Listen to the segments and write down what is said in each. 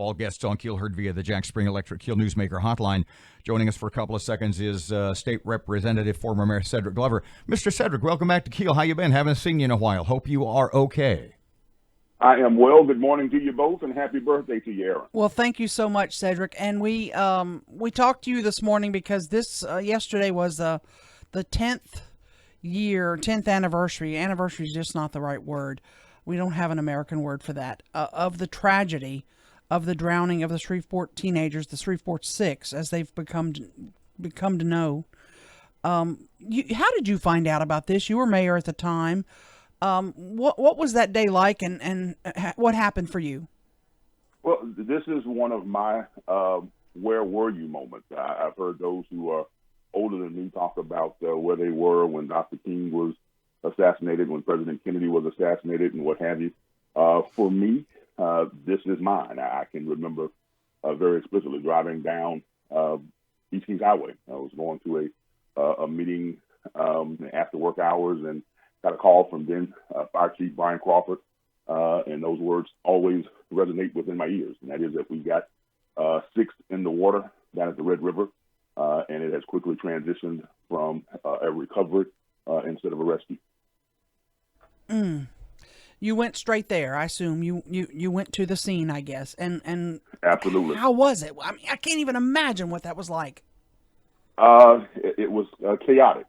All guests on Keel heard via the Jack Spring Electric Keel Newsmaker hotline. Joining us for a couple of seconds is State Representative, former Mayor Cedric Glover. Mr. Cedric, welcome back to Keel. How you been? Haven't seen you in a while. Hope you are okay. I am well. Good morning to you both, and happy birthday to you, Aaron. Well, thank you so much, Cedric. And we talked to you this morning because this yesterday was the 10th anniversary. Anniversary is just not the right word. We don't have an American word for that. Of the tragedy of the drowning of the Shreveport teenagers, the Shreveport Six, as they've become to know. How did you find out about this? You were mayor at the time. What was that day like, and what happened for you? Well, this is one of my where were you moments. I've heard those who are older than me talk about where they were when Dr. King was assassinated, when President Kennedy was assassinated, and what have you. For me, this is mine. I can remember very explicitly driving down East Kings Highway. I was going to a meeting after work hours and got a call from then Fire Chief Brian Crawford, and those words always resonate within my ears. And that is that we got six in the water down at the Red River, and it has quickly transitioned from a recovery instead of a rescue. You went straight there, I assume. You went to the scene, I guess. And Absolutely. How was it? I mean, I can't even imagine what that was like. It was chaotic,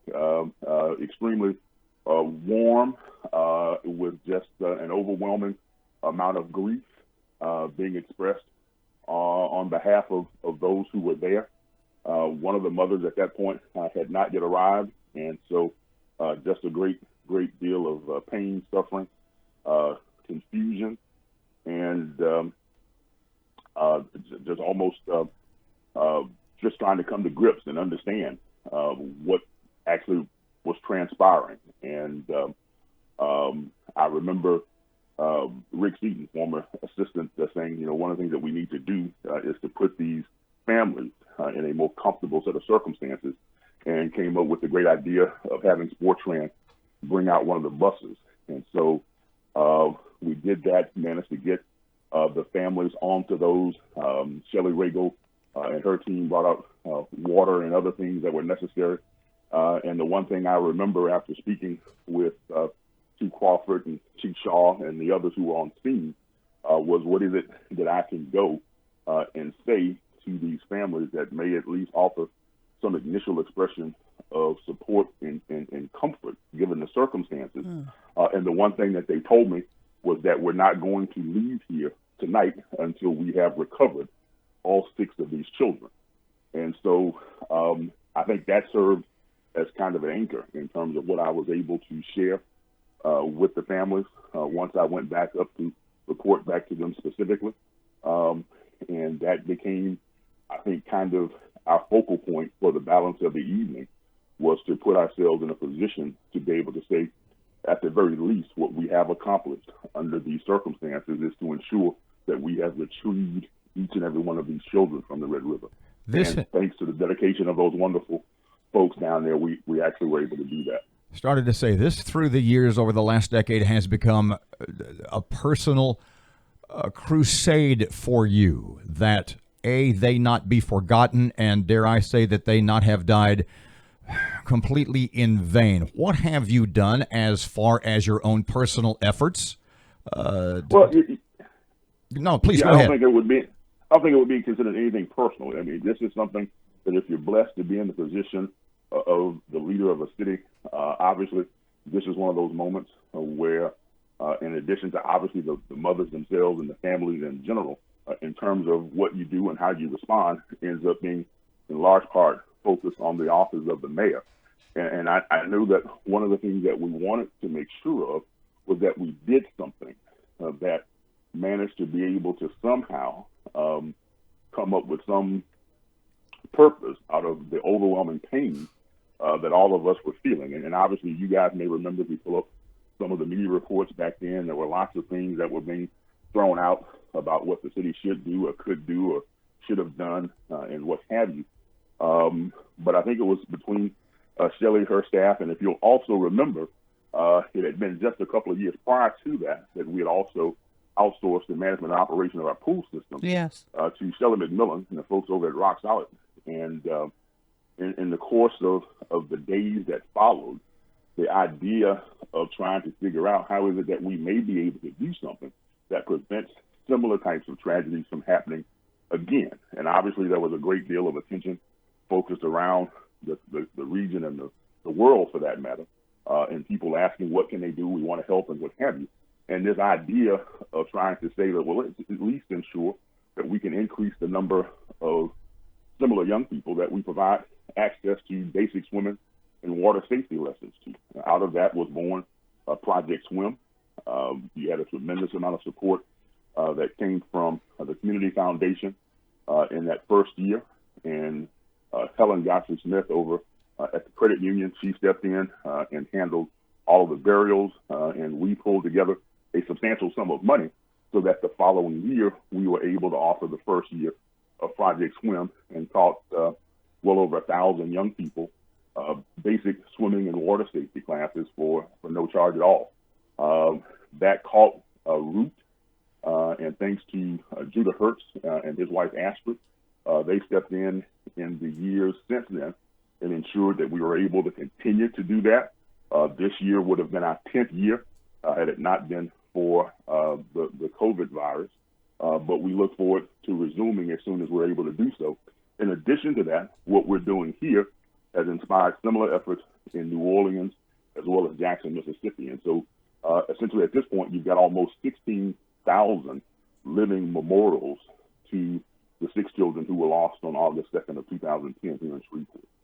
extremely warm, with just an overwhelming amount of grief being expressed on behalf of those who were there. One of the mothers at that point had not yet arrived, and so just a great deal of pain, suffering, confusion, and just almost just trying to come to grips and understand what actually was transpiring. And I remember Rick Seaton, former assistant, saying, one of the things that we need to do is to put these families in a more comfortable set of circumstances, and came up with the great idea of having Sportran bring out one of the buses. And so we did that, managed to get the families onto those. Shelley Rago and her team brought out water and other things that were necessary. And the one thing I remember after speaking with Chief Crawford and Chief Shaw and the others who were on scene was, what is it that I can go and say to these families that may at least offer some initial expression of support and comfort given the circumstances. And the one thing that they told me was that we're not going to leave here tonight until we have recovered all six of these children. And so I think that served as kind of an anchor in terms of what I was able to share with the families once I went back up to report back to them specifically. And that became, I think, kind of our focal point for the balance of the evening, was to put ourselves in a position to be able to say, at the very least, what we have accomplished under these circumstances is to ensure that we have retrieved each and every one of these children from the Red River. And thanks to the dedication of those wonderful folks down there, we actually were able to do that. Started to say this through the years over the last decade has become a personal crusade for you, that they not be forgotten, and dare I say that they not have died completely in vain. What have you done as far as your own personal efforts? No, please go ahead. I don't think it would be considered anything personal. I mean, this is something that if you're blessed to be in the position of the leader of a city, obviously this is one of those moments where, in addition to obviously the mothers themselves and the families in general, in terms of what you do and how you respond, ends up being in large part focused on the office of the mayor. And I knew that one of the things that we wanted to make sure of was that we did something that managed to be able to somehow come up with some purpose out of the overwhelming pain that all of us were feeling. And obviously you guys may remember, if we pull up some of the media reports back then, there were lots of things that were being thrown out about what the city should do or could do or should have done and what have you. But I think it was between Shelley, her staff, and if you'll also remember, it had been just a couple of years prior to that we had also outsourced the management and operation of our pool system Yes. to Shelley McMillan and the folks over at Rock Solid. And in the course of the days that followed, the idea of trying to figure out how is it that we may be able to do something that prevents similar types of tragedies from happening again. And obviously there was a great deal of attention focused around the region and the world for that matter, and people asking what can they do, we want to help and what have you. And this idea of trying to say that, well, let's at least ensure that we can increase the number of similar young people that we provide access to basic swimming and water safety lessons to. Out of that was born Project Swim. You had a tremendous amount of support that came from the Community Foundation in that first year. And Helen Godfrey Smith over at the credit union, she stepped in and handled all of the burials, and we pulled together a substantial sum of money so that the following year we were able to offer the first year of Project Swim and taught well over 1,000 young people basic swimming and water safety classes for no charge at all. That caught root, and thanks to Judah Hertz and his wife Astrid, they stepped in the years since then and ensured that we were able to continue to do that. This year would have been our 10th year had it not been for the COVID virus, but we look forward to resuming as soon as we're able to do so. In addition to that, what we're doing here has inspired similar efforts in New Orleans as well as Jackson, Mississippi. And so essentially at this point, you've got almost 16,000 living memorials to the 6 children who were lost on August 2nd of 2010 here in Shreveport.